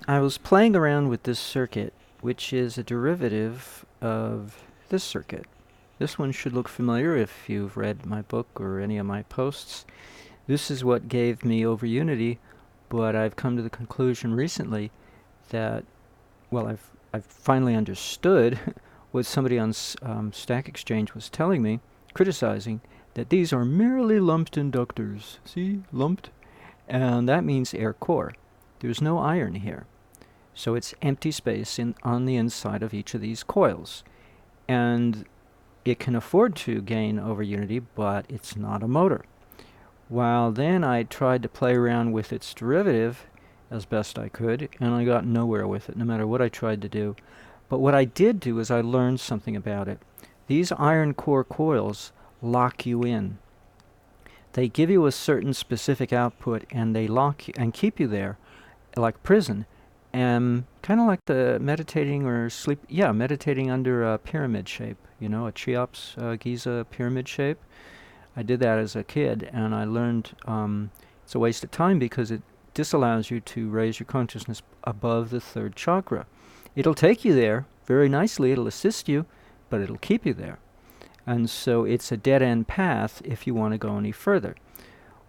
I was playing around with this circuit, which is a derivative of this circuit. This one should look familiar if you've read my book or any of my posts. This is what gave me over unity, but I've come to the conclusion recently that, well, I've finally understood what somebody on Stack Exchange was telling me, criticizing, that these are merely lumped inductors. See, lumped? And that means air core. There's no iron here. So it's empty space on the inside of each of these coils. And it can afford to gain over unity, but it's not a motor. While then I tried to play around with its derivative as best I could, and I got nowhere with it, no matter what I tried to do. But what I did do is I learned something about it. These iron core coils lock you in. They give you a certain specific output, and they lock you and keep you there, like prison. And kind of like the meditating or sleep, meditating under a pyramid shape, a Cheops Giza pyramid shape. I did that as a kid, and I learned it's a waste of time because it disallows you to raise your consciousness above the third chakra. It'll take you there very nicely, it'll assist you, but it'll keep you there. And so it's a dead-end path if you want to go any further.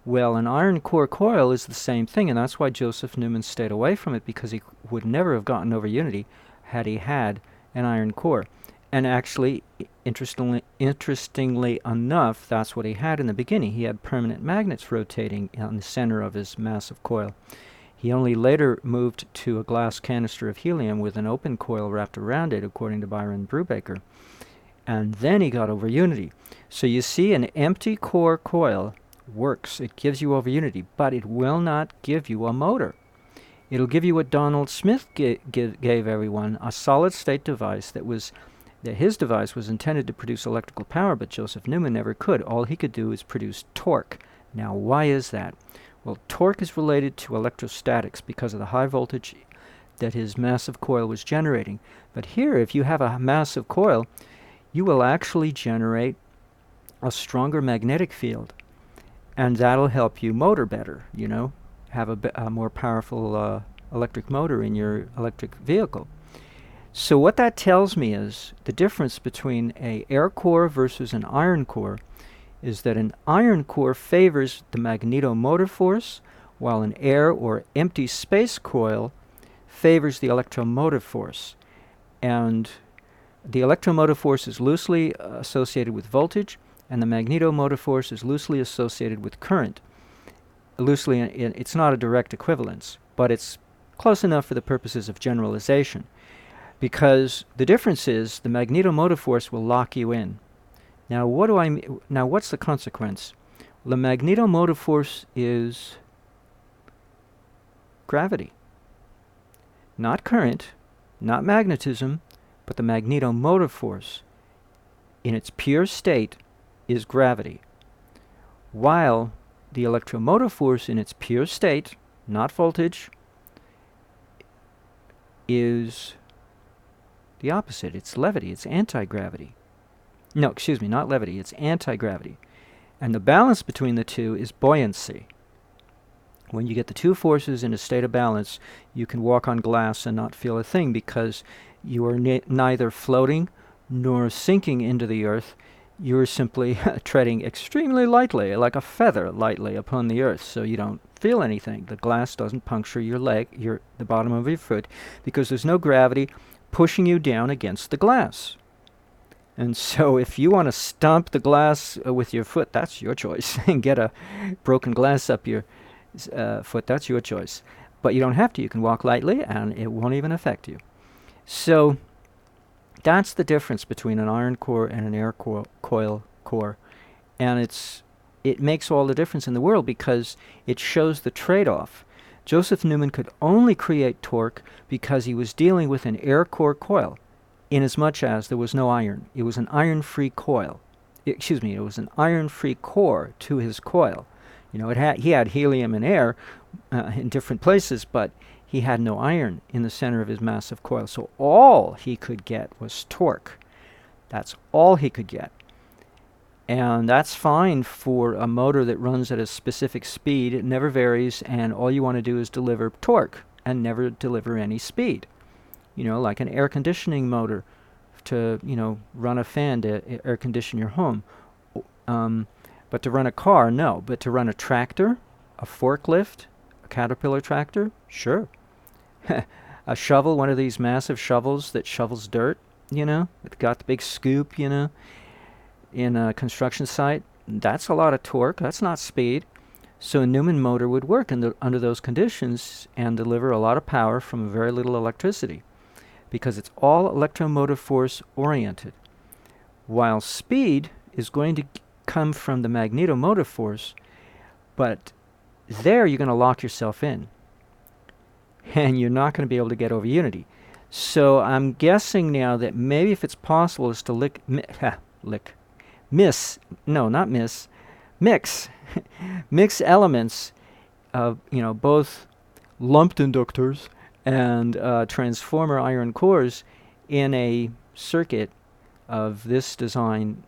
Well, an iron core coil is the same thing, and that's why Joseph Newman stayed away from it, because he would never have gotten over unity had he had an iron core. And actually, interestingly enough, that's what he had in the beginning. He had permanent magnets rotating on the center of his massive coil. He only later moved to a glass canister of helium with an open coil wrapped around it, according to Byron Brubaker. And then he got over unity. So you see, an empty core coil works. It gives you over unity, but it will not give you a motor. It'll give you what Donald Smith gave everyone, a solid-state device that his device was intended to produce electrical power, but Joseph Newman never could. All he could do is produce torque. Now, why is that? Well, torque is related to electrostatics because of the high voltage that his massive coil was generating. But here, if you have a massive coil, you will actually generate a stronger magnetic field. And that'll help you motor better, have a more powerful electric motor in your electric vehicle. So what that tells me is the difference between an air core versus an iron core is that an iron core favors the magnetomotive force, while an air or empty space coil favors the electromotive force. And the electromotive force is loosely associated with voltage, and the magnetomotive force is loosely associated with current. Loosely, it's not a direct equivalence, but it's close enough for the purposes of generalization. Because the difference is the magnetomotive force will lock you in. Now, what's the consequence? The magnetomotive force is gravity. Not current, not magnetism, but the magnetomotive force in its pure state is gravity, while the electromotive force in its pure state, not voltage, is the opposite. It's levity. It's anti-gravity. No, excuse me, not levity. It's anti-gravity. And the balance between the two is buoyancy. When you get the two forces in a state of balance, you can walk on glass and not feel a thing, because you are neither floating nor sinking into the earth. You are simply treading extremely lightly, like a feather lightly upon the earth, so you don't feel anything. The glass doesn't puncture your leg, the bottom of your foot, because there's no gravity pushing you down against the glass. And so if you want to stomp the glass with your foot, that's your choice, and get a broken glass up your foot, that's your choice. But you don't have to. You can walk lightly, and it won't even affect you. So that's the difference between an iron core and an air coil core. And it makes all the difference in the world, because it shows the trade-off. Joseph Newman could only create torque because he was dealing with an air core coil, inasmuch as there was no iron. It was an iron-free coil. It was an iron-free core to his coil. He had helium and air in different places, but he had no iron in the center of his massive coil. So all he could get was torque. That's all he could get. And that's fine for a motor that runs at a specific speed. It never varies, and all you want to do is deliver torque. and never deliver any speed. You know, like an air conditioning motor to, you know, run a fan to air condition your home. But to run a car, no. But to run a tractor, a forklift, a Caterpillar tractor, sure. A shovel, one of these massive shovels that shovels dirt, you know, it's got the big scoop, you know, in a construction site. That's a lot of torque. That's not speed. So a Newman motor would work under those conditions and deliver a lot of power from very little electricity, because it's all electromotive force oriented, while speed is going to come from the magnetomotive force, but there you're going to lock yourself in, and you're not going to be able to get over unity. So I'm guessing now that maybe if it's possible is to mix mix elements of, you know, both lumped inductors and transformer iron cores in a circuit of this design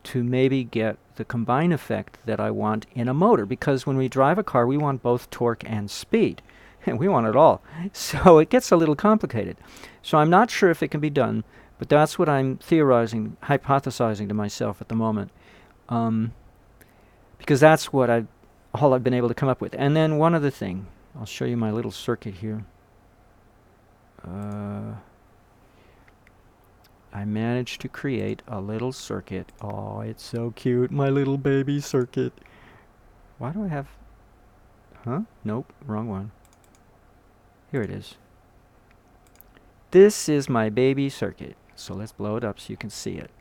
to maybe get the combined effect that I want in a motor. Because when we drive a car, we want both torque and speed. And we want it all. So it gets a little complicated. So I'm not sure if it can be done, but that's what I'm theorizing, hypothesizing to myself at the moment. Because that's what all I've been able to come up with. And then one other thing. I'll show you my little circuit here. I managed to create a little circuit. Oh, it's so cute, my little baby circuit. Why do I have... Huh? Nope, wrong one. Here it is. This is my baby circuit. So let's blow it up so you can see it.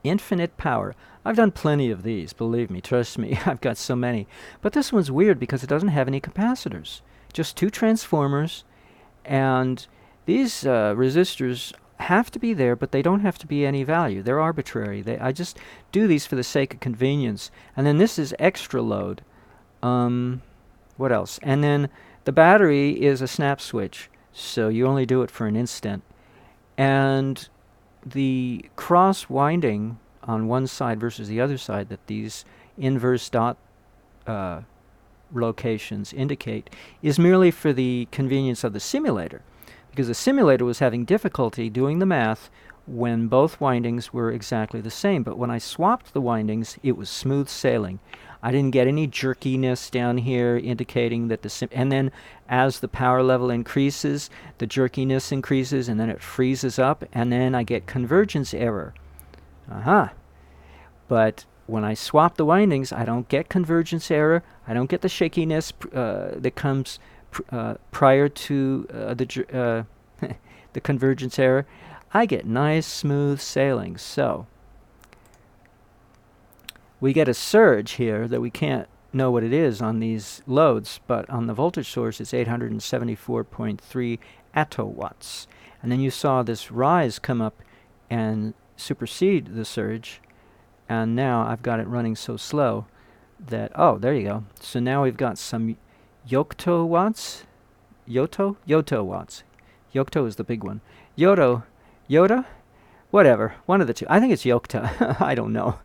Infinite power. I've done plenty of these, believe me, trust me. I've got so many. But this one's weird because it doesn't have any capacitors. Just two transformers. And these resistors have to be there, but they don't have to be any value. They're arbitrary. I just do these for the sake of convenience. And then this is extra load. What else? And then the battery is a snap switch. So you only do it for an instant. And the cross winding on one side versus the other side that these inverse dot locations indicate is merely for the convenience of the simulator, because the simulator was having difficulty doing the math when both windings were exactly the same. But when I swapped the windings, it was smooth sailing. I didn't get any jerkiness down here indicating that and then as the power level increases, the jerkiness increases, and then it freezes up, and then I get convergence error. But when I swap the windings, I don't get convergence error. I don't get the shakiness that comes prior to the convergence error. I get nice, smooth sailing. So we get a surge here that we can't know what it is on these loads, but on the voltage source it's 874.3 attowatts. And then you saw this rise come up and supersede the surge, and now I've got it running so slow that, oh, there you go. So now we've got some Yoto watts. Yokto is the big one. Yoda? Whatever, one of the two. I think it's Yokta. I don't know.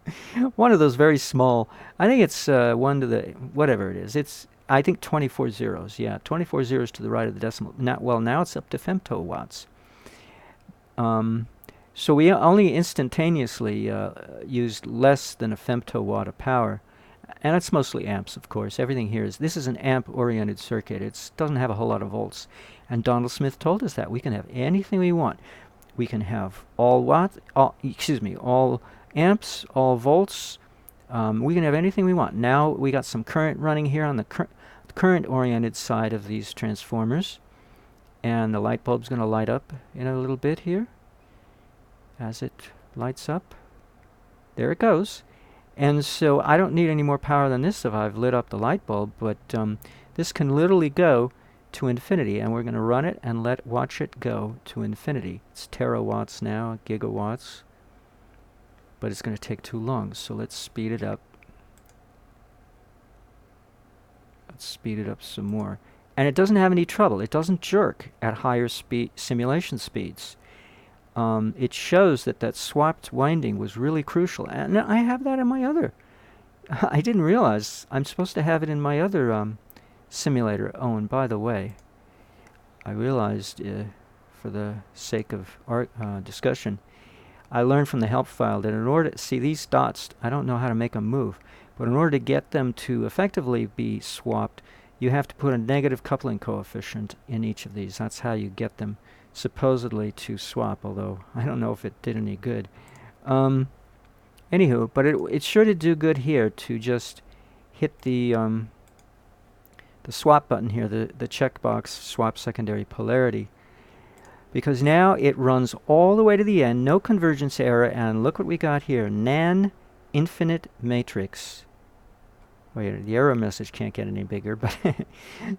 One of those very small. I think it's 1 to the, whatever it is. It's, I think 24 zeros. Yeah, 24 zeros to the right of the decimal. Now it's up to femtowatts. So we only instantaneously used less than a femtowatt of power. And it's mostly amps, of course. Everything here this is an amp-oriented circuit. It doesn't have a whole lot of volts. And Donald Smith told us that we can have anything we want. We can have all amps, all volts. We can have anything we want. Now we got some current running here on the current-oriented side of these transformers. And the light bulb's going to light up in a little bit here as it lights up. There it goes. And so I don't need any more power than this if I've lit up the light bulb, but this can literally go to infinity, and we're going to run it and watch it go to infinity. It's terawatts now, gigawatts, but it's going to take too long, so let's speed it up. Let's speed it up some more. And it doesn't have any trouble. It doesn't jerk at higher simulation speeds. It shows that swapped winding was really crucial. And I have that in my other. I didn't realize I'm supposed to have it in my other simulator. Oh, and by the way, I realized, for the sake of discussion, I learned from the help file that in order to see these dots, I don't know how to make them move, but in order to get them to effectively be swapped, you have to put a negative coupling coefficient in each of these. That's how you get them supposedly to swap, although I don't know if it did any good. Anywho, but it sure did do good here to just hit the swap button here, the checkbox swap secondary polarity, because now it runs all the way to the end, no convergence error, and look what we got here, infinite matrix. Wait, the error message can't get any bigger, but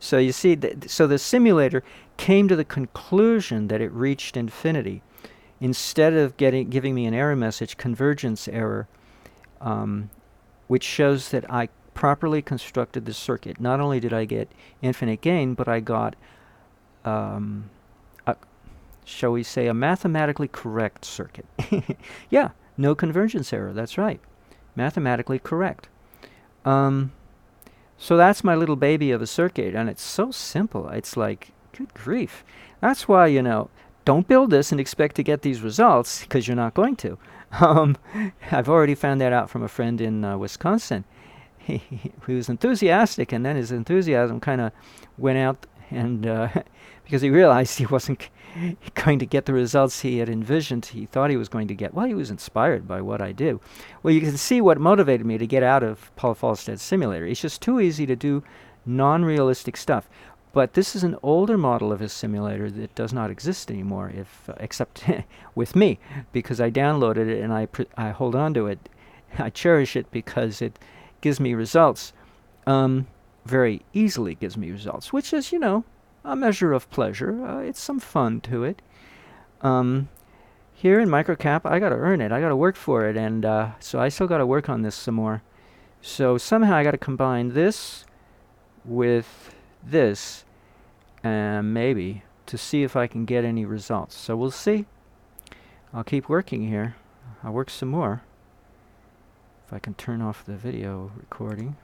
so you see, so the simulator came to the conclusion that it reached infinity. Instead of giving me an error message, convergence error, which shows that I properly constructed the circuit. Not only did I get infinite gain, but I got, shall we say, a mathematically correct circuit. Yeah, no convergence error, that's right. Mathematically correct. So that's my little baby of a circuit, and it's so simple. It's like, good grief. That's why, you know, don't build this and expect to get these results, because you're not going to. I've already found that out from a friend in Wisconsin. He was enthusiastic, and then his enthusiasm kind of went out, and because he realized he wasn't going to get the results he had envisioned, he thought he was going to get. Well, he was inspired by what I do. Well, you can see what motivated me to get out of Paul Falstad's simulator. It's just too easy to do non-realistic stuff. But this is an older model of his simulator that does not exist anymore, except with me, because I downloaded it and I hold on to it. I cherish it because it gives me results, very easily gives me results, which is, you know, a measure of pleasure. It's some fun to it. Here in microcap, I got to earn it. I got to work for it, and so I still got to work on this some more. So somehow I got to combine this with this, maybe, to see if I can get any results. So we'll see. I'll keep working here. I'll work some more. If I can turn off the video recording.